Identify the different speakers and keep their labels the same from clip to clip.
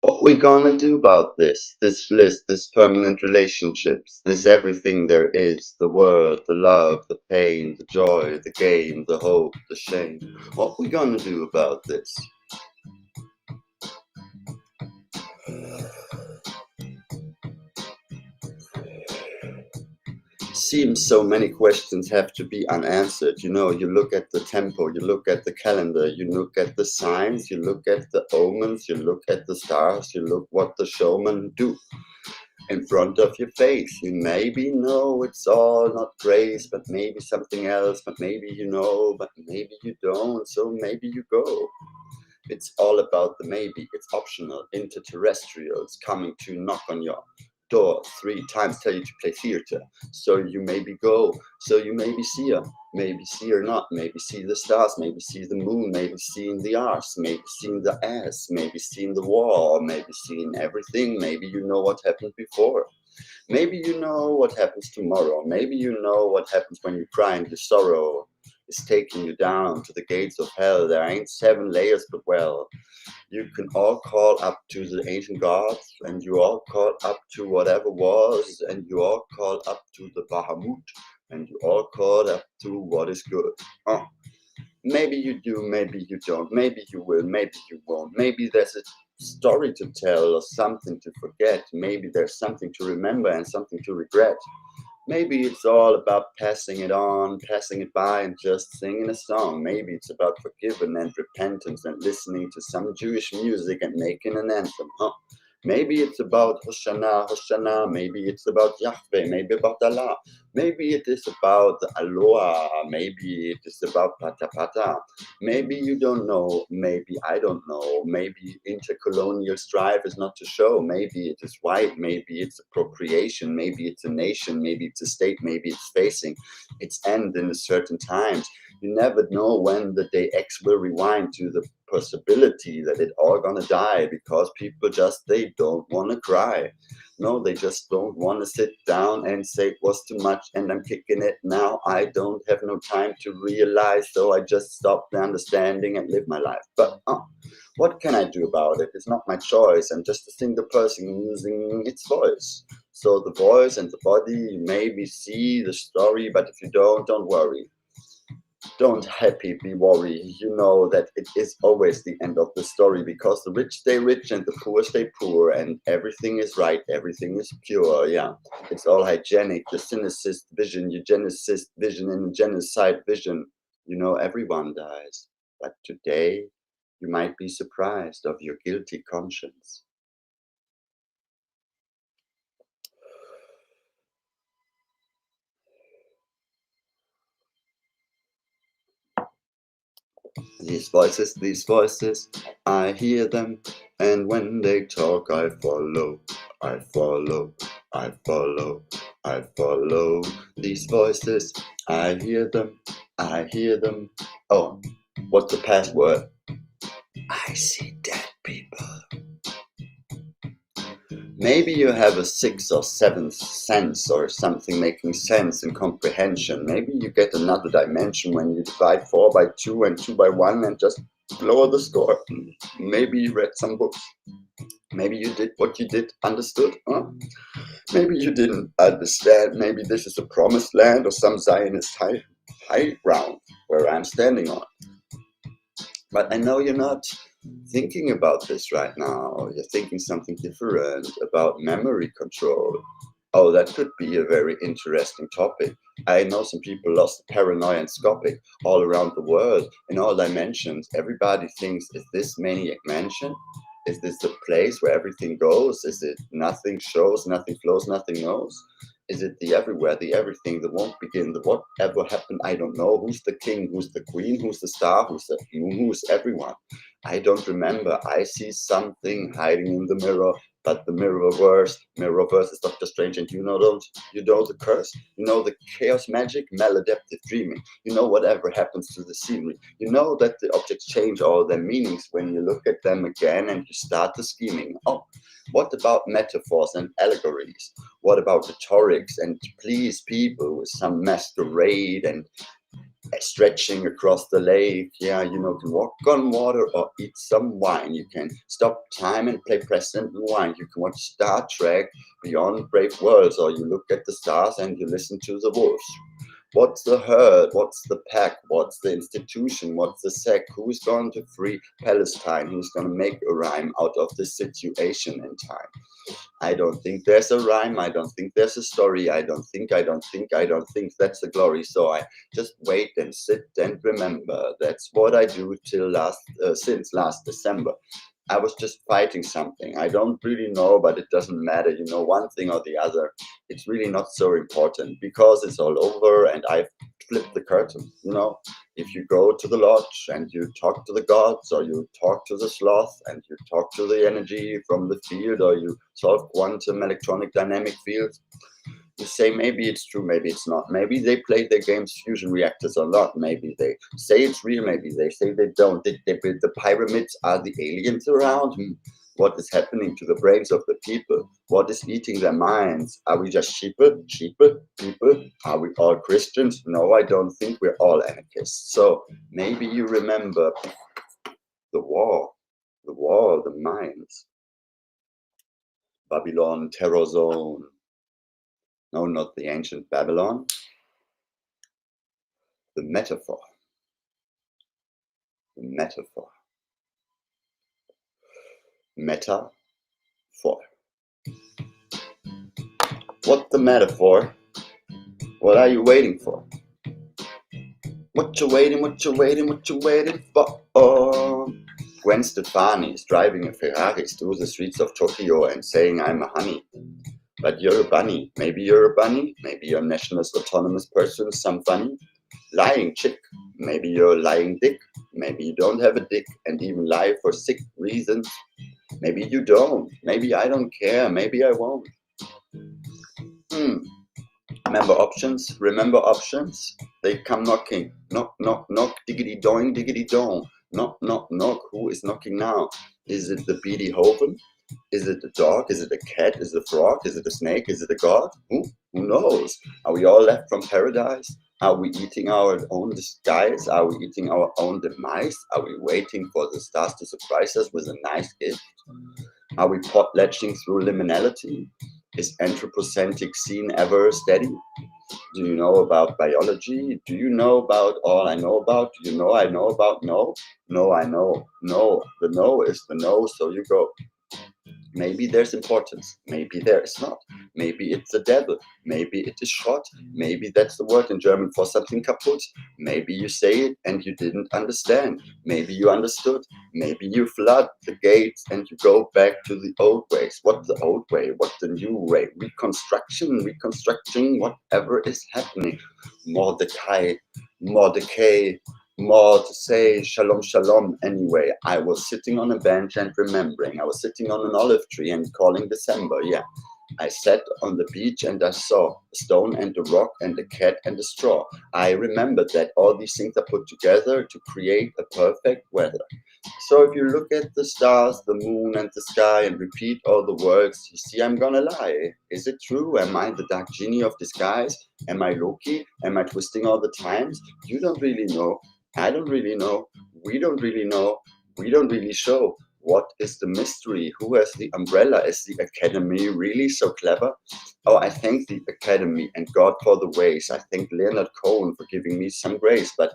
Speaker 1: What we gonna do about this bliss, this permanent relationships, this everything there is, the world, the love, the pain, the joy, the game, the hope, the shame. What we gonna do about this? Seems so many questions have to be unanswered. You know, you look at the tempo, you look at the calendar, you look at the signs, you look at the omens, you look at the stars, you look what the showmen do in front of your face. You maybe know it's all not grace, but maybe something else, but maybe you know, but maybe you don't, so maybe you go. It's all about the maybe. It's optional. Interterrestrials coming to knock on your door 3 times, tell you to play theater. So you maybe go. So you maybe see her. Maybe see her not. Maybe see the stars. Maybe see the moon. Maybe seeing the arse. Maybe seeing the ass. Maybe seeing the wall. Maybe seeing everything. Maybe you know what happened before. Maybe you know what happens tomorrow. Maybe you know what happens when you cry and your sorrow is taking you down to the gates of hell. There ain't 7 layers, but well, you can all call up to the ancient gods, and you all call up to whatever was, and you all call up to the Bahamut, and you all call up to what is good. Maybe you do, maybe you don't, maybe you will, maybe you won't. Maybe there's a story to tell or something to forget. Maybe there's something to remember and something to regret. Maybe it's all about passing it on, passing it by, and just singing a song. Maybe it's about forgiveness and repentance and listening to some Jewish music and making an anthem. Maybe it's about Hoshana, Hoshana. Maybe it's about Yahweh. Maybe about Allah. Maybe it is about Aloha. Maybe it is about Pata Pata. Maybe you don't know. Maybe I don't know. Maybe intercolonial strife is not to show. Maybe it is white. Maybe it's appropriation. Maybe it's a nation. Maybe it's a state. Maybe it's facing its end in a certain times. You never know when the day X will rewind to the possibility that it all gonna die, because people just, they don't want to cry. No, they just don't want to sit down and say it was too much and I'm kicking it now. I don't have no time to realize, so I just stop the understanding and live my life. But what can I do about it? It's not my choice. I'm just a single person using its voice. So the voice and the body, you maybe see the story, but if you don't worry. Don't happy, be worried. You know that it is always the end of the story, because the rich stay rich and the poor stay poor, and everything is right, everything is pure. Yeah, it's all hygienic. The cynicist vision, eugenicist vision, and genocide vision. You know, everyone dies. But today, you might be surprised of your guilty conscience. These voices, I hear them, and when they talk, I follow, I follow, I follow, I follow. These voices, I hear them, I hear them. Oh, what's the password? I see dead people. Maybe you have a sixth or seventh sense or something making sense and comprehension. Maybe you get another dimension when you divide 4 by 2 and 2 by 1 and just lower the score. Maybe you read some books. Maybe you did what you did, understood. Maybe you didn't understand. Maybe this is a promised land or some Zionist high ground where I'm standing on. But I know you're not thinking about this right now. You're thinking something different about memory control. Oh, that could be a very interesting topic. I know some people lost paranoia and scopic all around the world in all dimensions. Everybody thinks, is this maniac mansion? Is this the place where everything goes? Is it nothing shows, nothing flows, nothing knows? Is it the everywhere, the everything, the won't begin, the whatever happened, I don't know. Who's the king, who's the queen, who's the star, who's the moon, who's everyone? I don't remember. I see something hiding in the mirror, but the mirrorverse is Doctor Strange, and you know the curse, you know the chaos magic, maladaptive dreaming, you know whatever happens to the scenery, you know that the objects change all their meanings when you look at them again and you start the scheming. Oh, what about metaphors and allegories? What about rhetorics and to please people with some masquerade and stretching across the lake? Yeah, you know, can walk on water or eat some wine. You can stop time and play press and rewind. You can watch Star Trek Beyond Brave Worlds, or you look at the stars and you listen to the wolves. What's the herd? What's the pack? What's the institution? What's the sect? Who's going to free Palestine? Who's going to make a rhyme out of this situation in time? I don't think there's a rhyme. I don't think there's a story. I don't think that's the glory. So I just wait and sit and remember. That's what I do since last December. I was just fighting something. I don't really know, but it doesn't matter. You know, one thing or the other. It's really not so important because it's all over and I've flipped the curtain. You know, if you go to the lodge and you talk to the gods, or you talk to the sloth and you talk to the energy from the field, or you solve quantum electronic dynamic fields, you say maybe it's true, maybe it's not. Maybe they played their games fusion reactors or not. Maybe they say it's real, maybe they say they don't. Did they build the pyramids? Are the aliens around? What is happening to the brains of the people? What is eating their minds? Are we just people? Are we all Christians? No, I don't think we're all anarchists. So maybe you remember the war, the mines, Babylon, terror zone. No, not the ancient Babylon. The metaphor. The metaphor. Metaphor. What the metaphor? What are you waiting for? What you waiting for? Gwen Stefani is driving a Ferrari through the streets of Tokyo and saying, I'm a honey. But you're a bunny. Maybe you're a bunny. Maybe you're a nationalist autonomous person, some funny. Lying chick. Maybe you're a lying dick. Maybe you don't have a dick and even lie for sick reasons. Maybe you don't. Maybe I don't care. Maybe I won't. Remember options? Remember options? They come knocking. Knock, knock, knock. Diggity doing, diggity dong. Knock, knock, knock. Who is knocking now? Is it the Beady Hoven? Is it a dog? Is it a cat? Is it a frog? Is it a snake? Is it a god? Who knows? Are we all left from paradise? Are we eating our own disguise? Are we eating our own demise? Are we waiting for the stars to surprise us with a nice gift? Are we potlatching through liminality? Is anthropocentric scene ever steady? Do you know about biology? Do you know about all I know about? Do you know I know about no? No, I know. No, the no is the no, so you go. Maybe there's importance, maybe there is not. Maybe it's the devil, maybe it is short. Maybe that's the word in German for something kaputt. Maybe you say it and you didn't understand. Maybe you understood. Maybe you flood the gates and you go back to the old ways. What's the old way? What's the new way? Reconstructing whatever is happening. Mordecai, more to say, shalom, shalom. Anyway, I was sitting on a bench and remembering. I was sitting on an olive tree and calling December, yeah. I sat on the beach and I saw a stone and a rock and a cat and a straw. I remembered that all these things are put together to create a perfect weather. So if you look at the stars, the moon and the sky and repeat all the words, you see I'm gonna lie. Is it true? Am I the dark genie of disguise? Am I Loki? Am I twisting all the times? You don't really know. I don't really know. We don't really know. We don't really show. What is the mystery? Who has the umbrella? Is the Academy really so clever? Oh, I thank the Academy and God for the ways. I thank Leonard Cohen for giving me some grace. But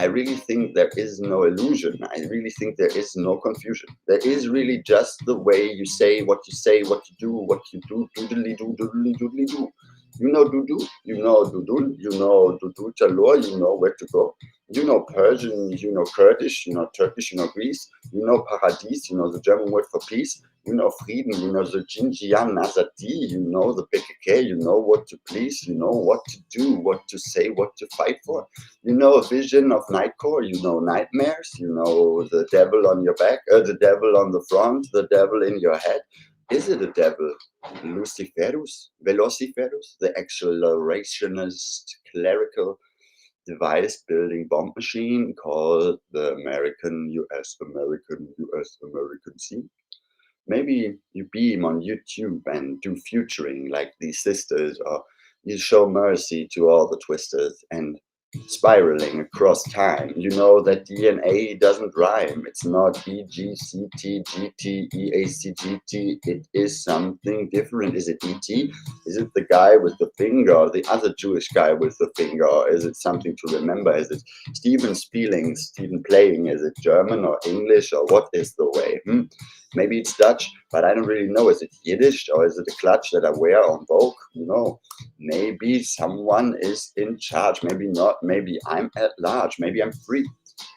Speaker 1: I really think there is no illusion. I really think there is no confusion. There is really just the way you say, what you do, doodly do, doodly doodly do. You know Dudu, you know Dudul, you know Dudu Talor, you know where to go. You know Persian, you know Kurdish, you know Turkish, you know Greece, you know Paradies, you know the German word for peace, you know Frieden, you know the Jinjian Nazati, you know the PKK, you know what to please, you know what to do, what to say, what to fight for. You know a vision of Nightcore, you know nightmares, you know the devil on your back, the devil on the front, the devil in your head. Is it a devil? Luciferus? Velociferus? The accelerationist clerical device building bomb machine called the American US scene? Maybe you beam on YouTube and do featuring like these sisters, or you show mercy to all the twisters and spiraling across time. You know that DNA doesn't rhyme. It's not E, G, C, T, G, T, E, A, C, G, T. It is something different. Is it E.T.? Is it the guy with the finger, or the other Jewish guy with the finger? Or is it something to remember? Is it Stephen Spieling, Stephen Playing? Is it German or English, or what is the way? Maybe it's Dutch, but I don't really know. Is it Yiddish, or is it a clutch that I wear on Vogue? You know, maybe someone is in charge. Maybe not. Maybe I'm at large. Maybe I'm free.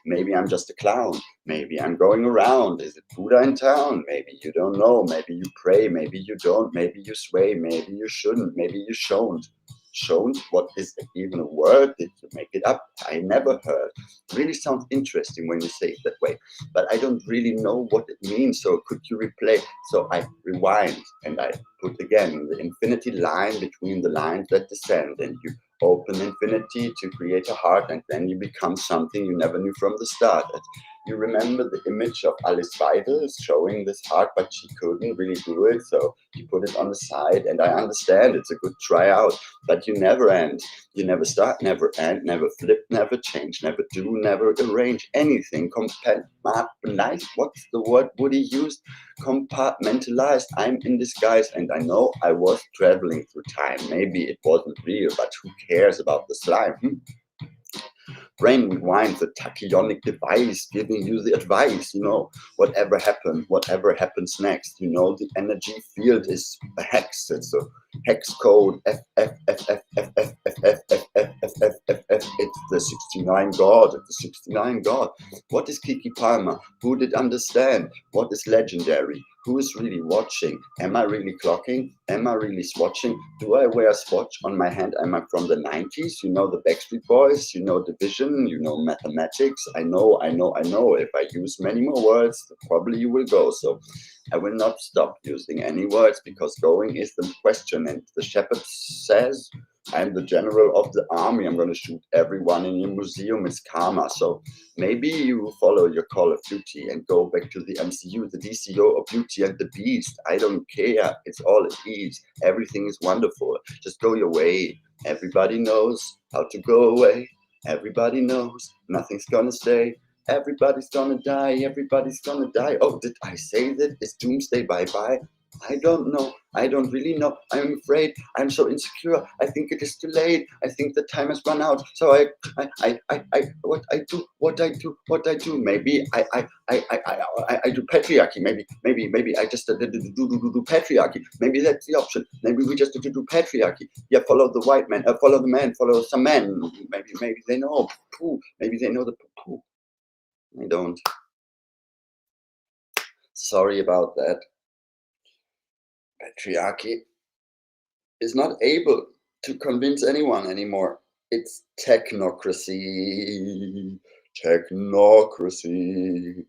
Speaker 1: Maybe I'm just a clown. Maybe I'm going around. Is it Buddha in town? Maybe you don't know. Maybe you pray. Maybe you don't. Maybe you sway. Maybe you shouldn't. Maybe you shon't. Shon't? What is even a word? Did you make it up? I never heard. Really sounds interesting when you say it that way, but I don't really know what it means. So could you replay? So I rewind and I put again the infinity line between the lines that descend, and you open infinity to create a heart, and then you become something you never knew from the start. And you remember the image of Alice Weidel showing this heart, but she couldn't really do it, so you put it on the side, and I understand it's a good tryout, but you never end. You never start, never end, never flip, never change, never do, never arrange anything. Compartmentalized, what's the word Woody used? Compartmentalized. I'm in disguise, and I know I was traveling through time. Maybe it wasn't real, but who cares about the slime? Brain rewinds, the tachyonic device giving you the advice, you know, whatever happens next, you know, the energy field is a hex. It's a Hex code F. It's the 69 God. It's the 69 God. What is Kiki Palmer? Who did understand? What is legendary? Who is really watching? Am I really clocking? Am I really swatching? Do I wear a swatch on my hand? Am I from the 90s? You know the Backstreet Boys, you know division, you know mathematics. I know. If I use many more words, probably you will go. So I will not stop using any words because going is the question. And the shepherd says, I'm the general of the army. I'm going to shoot everyone in your museum. It's karma. So maybe you follow your Call of Duty and go back to the MCU, the DCO of Beauty and the Beast. I don't care. It's all it is. Everything is wonderful. Just go your way. Everybody knows how to go away. Everybody knows nothing's gonna stay. Everybody's gonna die. Everybody's gonna die. Oh, did I say that? Is doomsday bye-bye? I don't know. I don't really know. I'm afraid. I'm so insecure. I think it is too late. I think the time has run out. So what I do. Maybe I do patriarchy. Maybe I just do patriarchy. Maybe that's the option. Maybe we just do patriarchy. Yeah, follow the white man. Follow the man. Follow some men. Maybe they know. Poo. Maybe they know the poo. I don't. Sorry about that. Patriarchy is not able to convince anyone anymore. It's technocracy. Technocracy.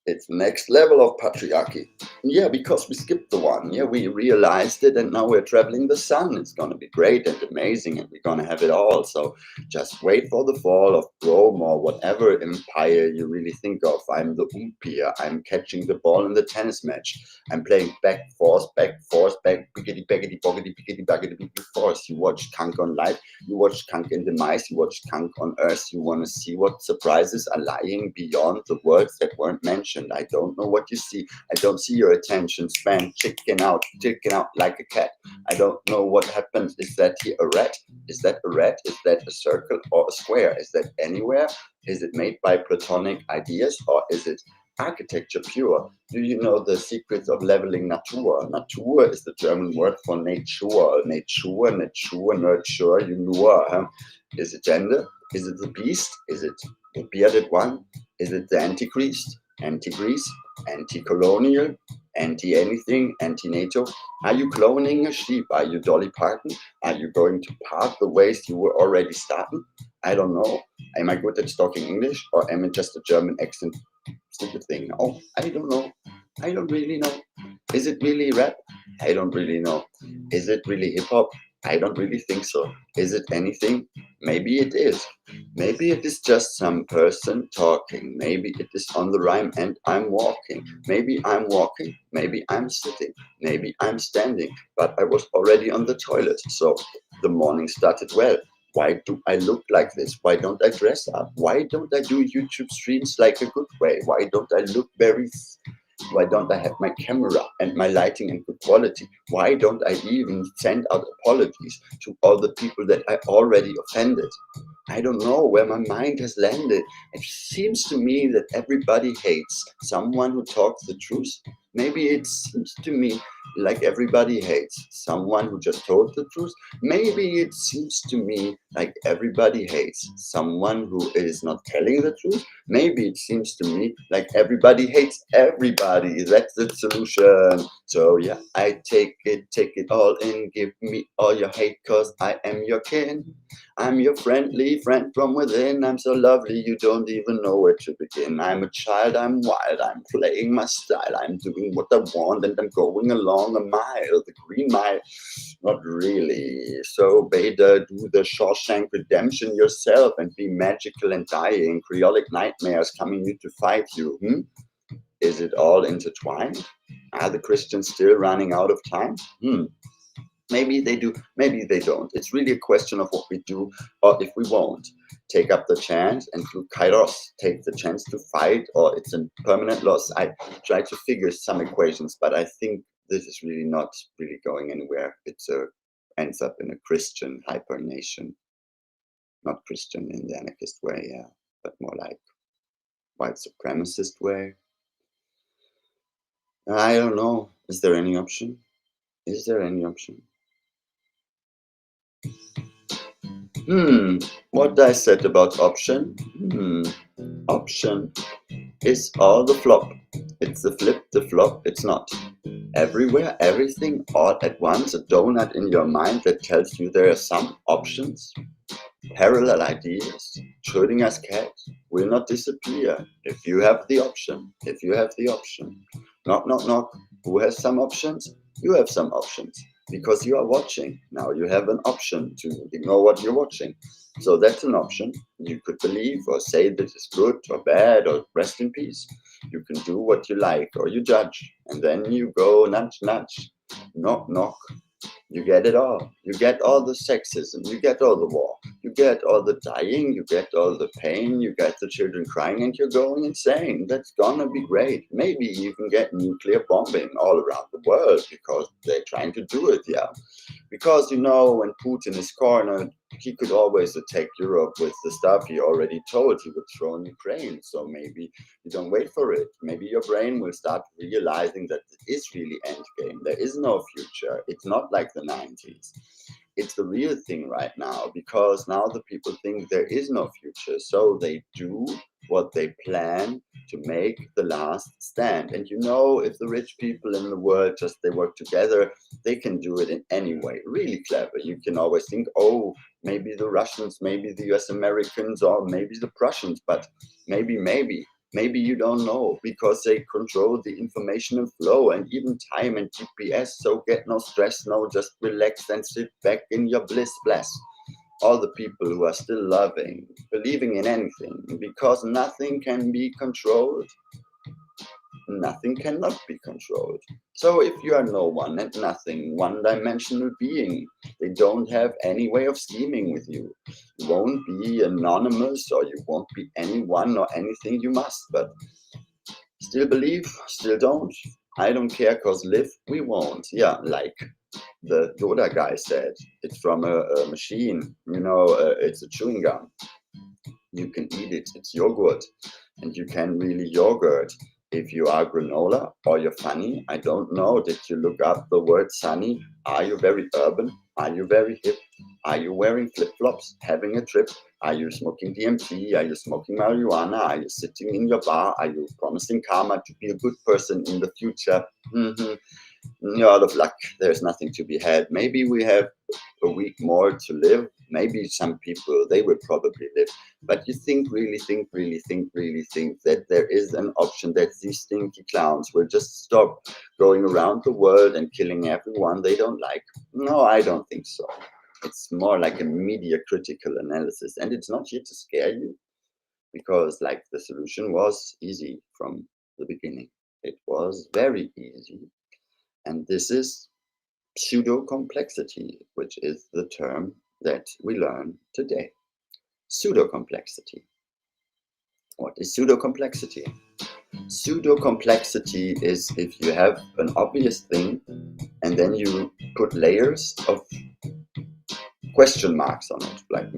Speaker 1: It's next level of patriarchy. Yeah, because we skipped the one. Yeah, we realized it and now we're traveling the sun. It's going to be great and amazing and we're going to have it all. So just wait for the fall of Rome or whatever empire you really think of. I'm the umpire. I'm catching the ball in the tennis match. I'm playing back, force, biggity, baggity, boggity, biggity, baggity, biggity, force. You watch Kunk on live. You watch Kunk in the mice. You watch Kunk on earth. You want to see what surprises are lying beyond the words that weren't mentioned. I don't know what you see. I don't see your attention span chicken out like a cat. I don't know what happens. Is that here a rat? Is that a rat? Is that a circle or a square? Is that anywhere? Is it made by platonic ideas or is it architecture pure? Do you know the secrets of leveling nature? Natur is the German word for nature. Nurture, you know. Is it gender? Is it the beast? Is it the bearded one? Is it the antichrist? Anti-Greece, anti-colonial, anti-anything, anti-NATO? Are you cloning a sheep? Are you Dolly Parton? Are you going to part the ways you were already starting? I don't know. Am I good at talking English or am I just a German accent stupid thing? Oh, I don't know. I don't really know. Is it really rap? I don't really know. Is it really hip hop? I don't really think so. Is it anything? Maybe it is. Maybe it is just some person talking. Maybe it is on the rhyme and I'm walking. Maybe I'm walking. Maybe I'm sitting. Maybe I'm standing. But I was already on the toilet. So the morning started well. Why do I look like this? Why don't I dress up? Why don't I do YouTube streams like a good way? Why don't I look very... Why don't I have my camera and my lighting in good quality? Why don't I even send out apologies to all the people that I already offended? I don't know where my mind has landed. It seems to me that everybody hates someone who talks the truth. Maybe it seems to me like everybody hates someone who just told the truth. Maybe it seems to me like everybody hates someone who is not telling the truth. Maybe it seems to me like everybody hates everybody. That's the solution. So yeah, I take it all in. Give me all your hate, cause I am your kin. I'm your friendly friend from within. I'm so lovely, you don't even know where to begin. I'm a child, I'm wild, I'm playing my style. I'm doing what I want and I'm going along a mile, the green mile. Not really. So better do the Shawshank Redemption yourself and be magical and dying. Creolic nightmares coming you to fight you. Is it all intertwined? Are the Christians still running out of time? Maybe they do, maybe they don't. It's really a question of what we do or if we won't. Take up the chance and do kairos, take the chance to fight, or it's a permanent loss. I try to figure some equations, but I think this is really not really going anywhere. It's ends up in a Christian hypernation. Not Christian in the anarchist way, yeah, but more like white supremacist way. I don't know. Is there any option? Is there any option? What I said about option? Option is all the flop. It's the flip, the flop, it's not. Everywhere, everything, all at once, a donut in your mind that tells you there are some options. Parallel ideas, Schrödinger's cat, will not disappear if you have the option. If you have the option. Knock, knock, knock. Who has some options? You have some options. Because you are watching. Now you have an option to ignore what you're watching. So that's an option. You could believe or say this is good or bad or rest in peace. You can do what you like or you judge. And then you go nudge, nudge. Knock, knock. You get it all. You get all the sexism. You get all the war. You get all the dying. You get all the pain. You get the children crying and you're going insane. That's gonna be great. Maybe you even get nuclear bombing all around the world because they're trying to do it, yeah. Because, you know, when Putin is cornered, he could always attack Europe with the stuff he already told he would throw in Ukraine. So maybe you don't wait for it. Maybe your brain will start realizing that it is really endgame. There is no future. It's not like the 90s. It's the real thing right now, because now the people think there is no future. So they do what they plan to make the last stand. And you know, if the rich people in the world just they work together, they can do it in any way. Really clever. You can always think, oh, maybe the Russians, maybe the US Americans, or maybe the Prussians, but maybe you don't know, because they control the information flow and even time and GPS. So get no stress, no, just relax and sit back in your bliss, bless. All the people who are still loving, believing in anything, because nothing can be controlled. Nothing cannot be controlled. So if you are no one and nothing, one-dimensional being, they don't have any way of scheming with you. You won't be anonymous, or you won't be anyone or anything. You must, but still believe, still don't. I don't care, cause live we won't. Yeah, like the Yoda guy said, it's from a machine, you know, it's a chewing gum. You can eat it, it's yogurt, and you can really yogurt. If you are granola or you're funny, I don't know, did you look up the word sunny? Are you very urban? Are you very hip? Are you wearing flip-flops, having a trip? Are you smoking DMT? Are you smoking marijuana? Are you sitting in your bar? Are you promising karma to be a good person in the future? You're out of luck. There's nothing to be had. Maybe we have a week more to live. Maybe some people, they will probably live. But you really think that there is an option that these stinky clowns will just stop going around the world and killing everyone they don't like? No, I don't think so. It's more like a media critical analysis, and it's not here to scare you, because like the solution was easy from the beginning. It was very easy. And this is pseudo-complexity, which is the term that we learn today. Pseudo-complexity. What is pseudo-complexity? Pseudo-complexity is if you have an obvious thing and then you put layers of question marks on it, like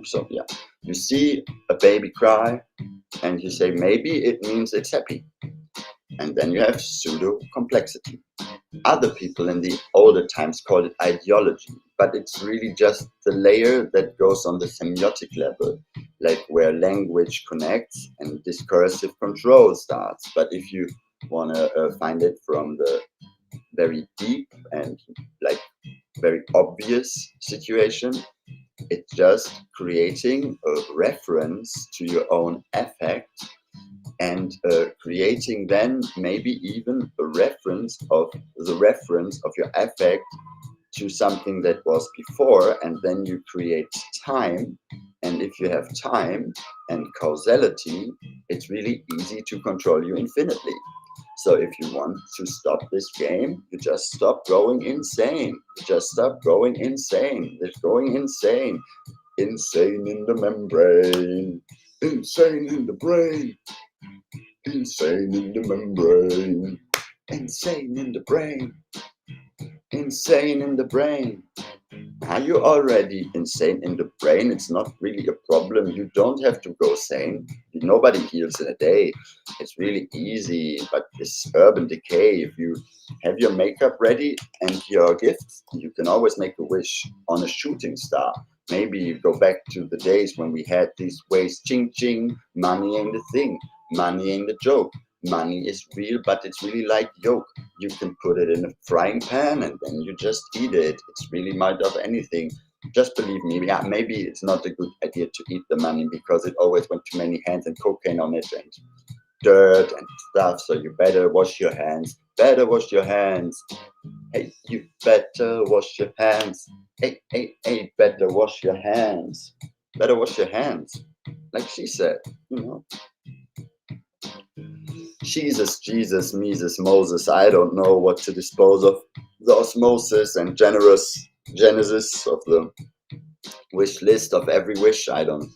Speaker 1: so yeah. You see a baby cry and you say maybe it means it's happy. And then you have pseudo-complexity. Other people in the older times called it ideology, but it's really just the layer that goes on the semiotic level, like where language connects and discursive control starts. But if you want to find it from the very deep and like very obvious situation, it's just creating a reference to your own affect, and creating then maybe even a reference of your affect to something that was before, and then you create time. And if you have time and causality, it's really easy to control you infinitely. So if you want to stop this game, you just stop going insane. You just stop going insane. It's going insane. Insane in the membrane. Insane in the brain. Insane in the membrane. Insane in the brain. Insane in the brain. Are you already insane in the brain? It's not really a problem. You don't have to go sane. Nobody heals in a day. It's really easy, but this urban decay, if you have your makeup ready and your gifts, you can always make a wish on a shooting star. Maybe you go back to the days when we had these ways, ching ching, money ain't the thing, money ain't the joke. Money is real, but it's really like yolk. You can put it in a frying pan and then you just eat it. It's really made of anything. Just believe me, yeah, maybe it's not a good idea to eat the money because it always went too many hands and cocaine on it and dirt and stuff. So you better wash your hands. Better wash your hands. Hey, you better wash your hands. Hey, hey, hey, better wash your hands. Better wash your hands. Like she said, you know. Jesus, Mises, Moses, I don't know what to dispose of. The osmosis and generous genesis of the wish list of every wish. I don't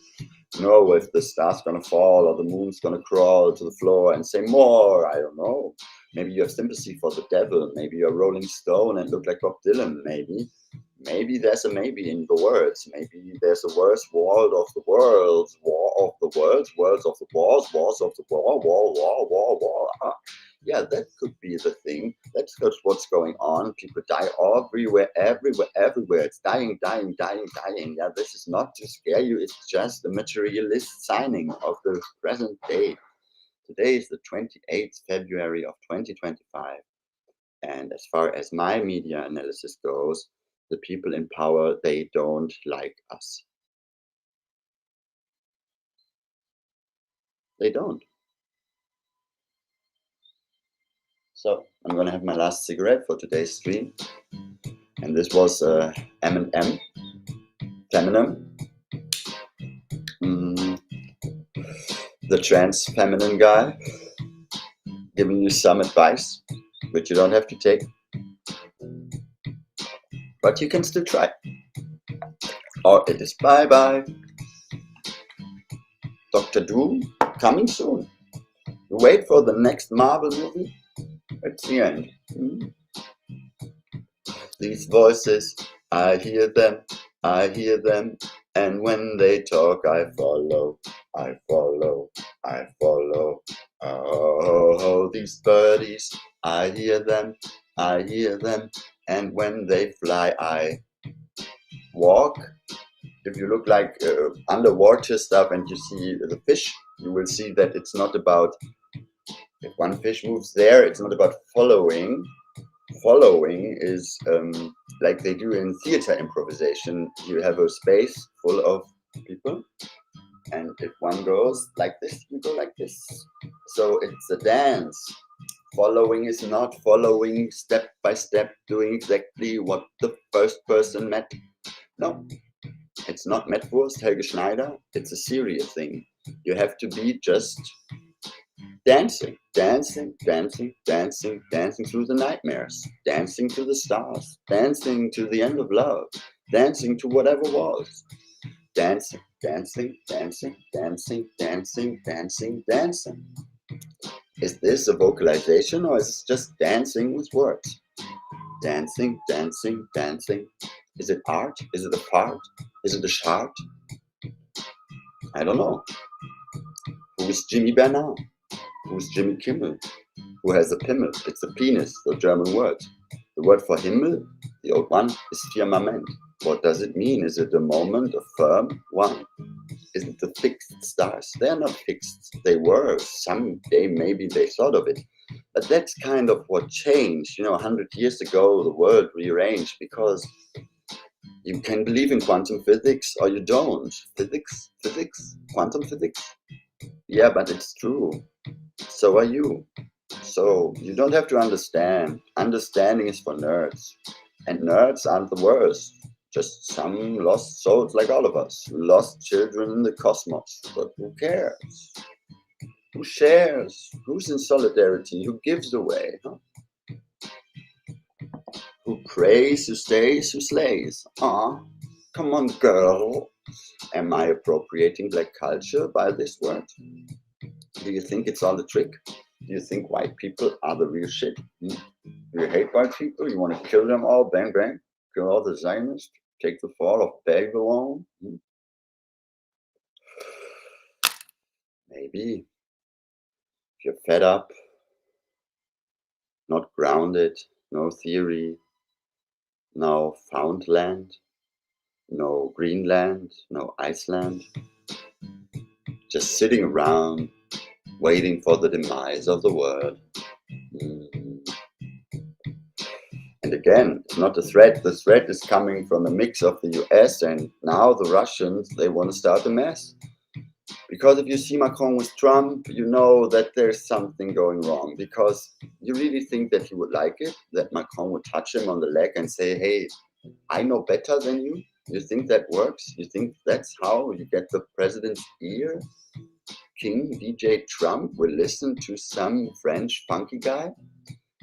Speaker 1: know if the star's gonna fall or the moon's gonna crawl to the floor and say more. I don't know. Maybe you have sympathy for the devil. Maybe you're Rolling Stone and look like Bob Dylan. Maybe there's a maybe in the words. Maybe there's a worse world of the worlds, war of the worlds, worlds of the wars, wars of the war. Yeah, that could be the thing. That's just what's going on. People die everywhere, everywhere, everywhere. It's dying, dying, dying, dying. Yeah, this is not to scare you. It's just a materialist signing of the present day. Today is the 28th February of 2025. And as far as my media analysis goes, the people in power, they don't like us. They don't. So I'm gonna have my last cigarette for today's stream. And this was M&M, feminine. The trans feminine guy giving you some advice, which you don't have to take. But you can still try. Or it is bye-bye. Dr. Doom, coming soon. You wait for the next Marvel movie. It's the end. These voices, I hear them, and when they talk, I follow. Oh, these birdies, I hear them, and when they fly, I walk. If you look like underwater stuff and you see the fish, you will see that it's not about, if one fish moves there, it's not about following. Following is like they do in theater improvisation. You have a space full of people, and if one goes like this, you go like this. So it's a dance. Following is not following step by step, doing exactly what the first person met. No, it's not Metwurst, Helge Schneider. It's a serious thing. You have to be just dancing, dancing, dancing, dancing, dancing through the nightmares, dancing to the stars, dancing to the end of love, dancing to whatever was. Dancing, dancing, dancing, dancing, dancing, dancing, dancing. Is this a vocalization or is it just dancing with words? Dancing, dancing, dancing. Is it art? Is it a part? Is it a chart? I don't know. Who is Jimmy Bernard? Who's Jimmy Kimmel? Who has a pimmel? It's a penis, the German word. The word for Himmel, the old one, is firmament. What does it mean? Is it a moment, a firm one? Is it the fixed stars? They're not fixed. They were. Someday maybe they thought of it. But that's kind of what changed. 100 years ago, the world rearranged because you can believe in quantum physics or you don't. Physics? Quantum physics? Yeah, but it's true. So are you. So you don't have to understand. Understanding is for nerds. And nerds aren't the worst. Just some lost souls like all of us. Lost children in the cosmos. But who cares? Who shares? Who's in solidarity? Who gives away? Huh? Who prays? Who stays? Who slays? Come on, girl. Am I appropriating black culture by this word? Do you think it's all a trick? Do you think white people are the real shit? Do you hate white people? You want to kill them all? Bang, bang. Kill all the Zionists? Take the fall of Babylon? Maybe. If you're fed up, not grounded, no theory, no found land, no Greenland, no Iceland, just sitting around waiting for the demise of the world. And again, it's not a threat. The threat is coming from a mix of the US and now the Russians. They want to start a mess. Because if you see Macron with Trump, you know that there's something going wrong. Because you really think that he would like it, that Macron would touch him on the leg and say, hey, I know better than you? You think that works? You think that's how you get the president's ear? King DJ Trump will listen to some French funky guy?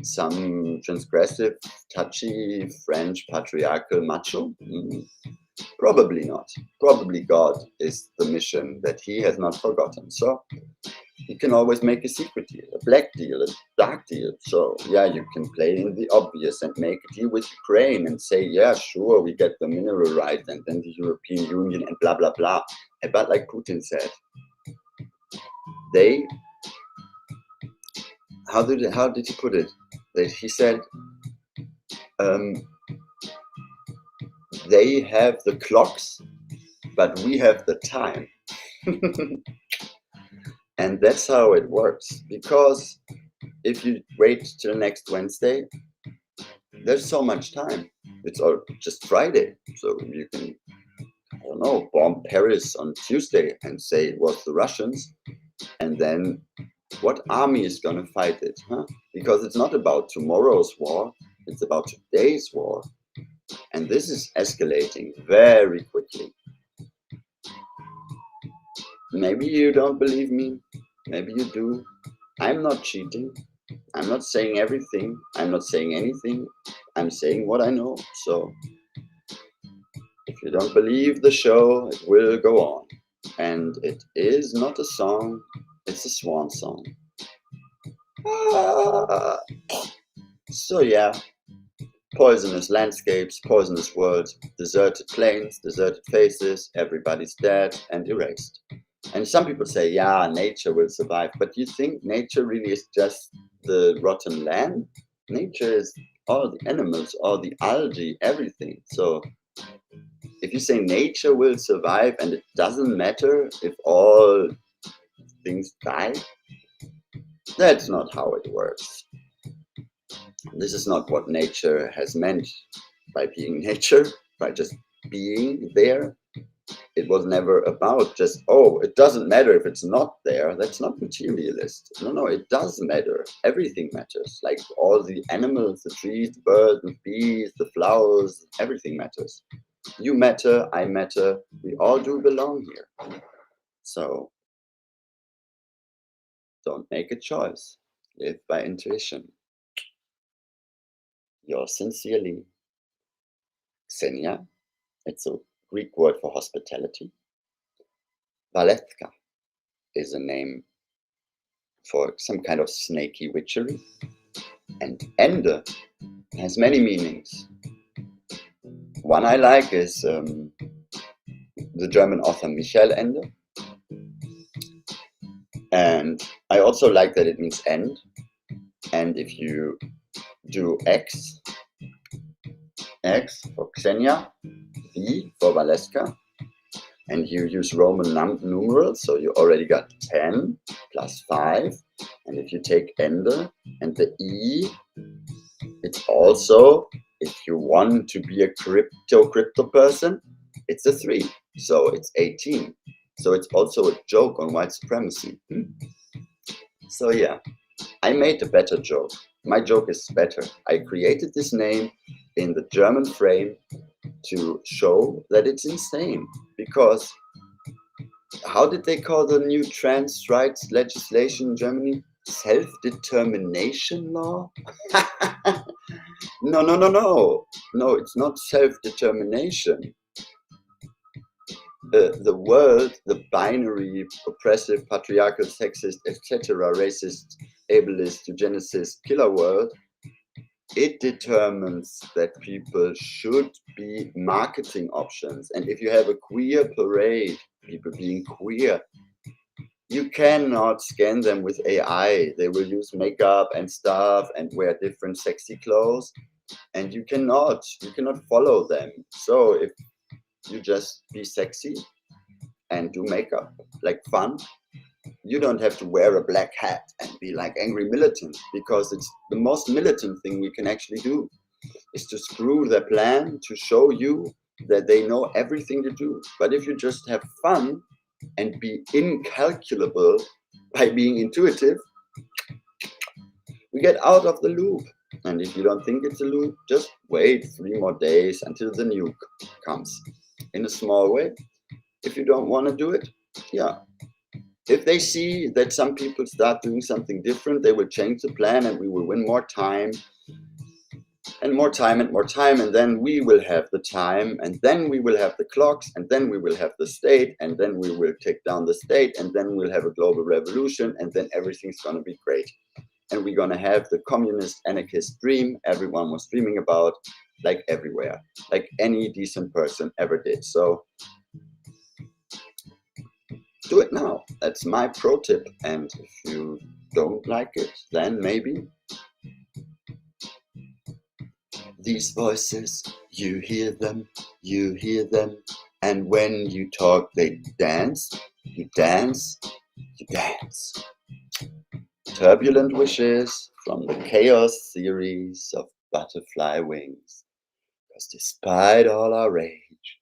Speaker 1: Some transgressive, touchy French patriarchal macho? Probably not. Probably God is the mission that he has not forgotten. So he can always make a secret deal, a black deal, a dark deal. So yeah, you can play in the obvious and make a deal with Ukraine and say, yeah, sure, we get the mineral rights and then the European Union and blah, blah, blah. But like Putin said, how did he put it? He said, they have the clocks, but we have the time. And that's how it works. Because if you wait till next Wednesday, there's so much time. It's all just Friday. So you can, I don't know, bomb Paris on Tuesday and say it was the Russians. And then what army is going to fight it? Because it's not about tomorrow's war. It's about today's war. And this is escalating very quickly. Maybe you don't believe me. Maybe you do. I'm not cheating. I'm not saying everything. I'm not saying anything. I'm saying what I know. So if you don't believe the show, it will go on. And it is not a song. It's a swan song. So yeah. Poisonous landscapes, poisonous worlds, deserted plains, deserted faces, everybody's dead and erased. And some people say, yeah, nature will survive. But you think nature really is just the rotten land? Nature is all the animals, all the algae, everything. So if you say nature will survive and it doesn't matter if all things die, that's not how it works. This is not what nature has meant by being nature, by just being there. It was never about just, oh, it doesn't matter if it's not there. That's not materialist. No, it does matter. Everything matters. Like all the animals, the trees, the birds, the bees, the flowers, everything matters. You matter, I matter. We all do belong here. So don't make a choice. Live by intuition. Yours sincerely, Xenia. It's a Greek word for hospitality. Valetka is a name for some kind of snaky witchery. And Ende has many meanings. One I like is the German author Michael Ende. And I also like that it means end. And if you do X for Xenia, V for Valeska, and you use Roman numerals, so you already got 10 plus 5. And if you take Ende and the E, it's also, if you want to be a crypto person, it's a 3. So it's 18. So it's also a joke on white supremacy. So yeah, I made a better joke. My joke is better. I created this name in the German frame to show that it's insane. Because how did they call the new trans rights legislation in Germany? Self-determination law? No. No, it's not self-determination. The world, the binary, oppressive, patriarchal, sexist, etc., racist, ableist, eugenicist, killer world it determines that people should be marketing options. And if you have a queer parade, people being queer, you cannot scan them with AI. They will use makeup and stuff and wear different sexy clothes, and you cannot follow them. So if you just be sexy and do makeup, like fun, you don't have to wear a black hat and be like angry militant, because it's the most militant thing we can actually do is to screw their plan to show you that they know everything to do. But if you just have fun and be incalculable by being intuitive, we get out of the loop. And if you don't think it's a loop, just wait 3 more days until the nuke comes in a small way. If you don't want to do it, yeah. If they see that some people start doing something different, they will change the plan and we will win more time and more time and more time. And then we will have the time, and then we will have the clocks, and then we will have the state, and then we will take down the state, and then we'll have a global revolution, and then everything's going to be great. And we're going to have the communist anarchist dream everyone was dreaming about, like everywhere, like any decent person ever did. So do it now. That's my pro tip. And if you don't like it, then maybe these voices, you hear them, and when you talk, they dance, you dance, you dance. Turbulent wishes from the chaos series of butterfly wings. Because despite all our rage,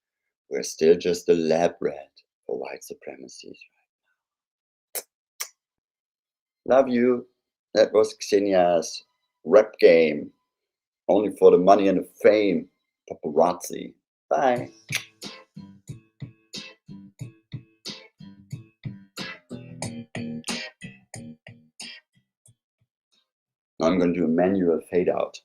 Speaker 1: we're still just a lab rat for white supremacy. Love you. That was Xenia's rap game. Only for the money and the fame. Paparazzi. Bye. Now I'm going to do a manual fade out.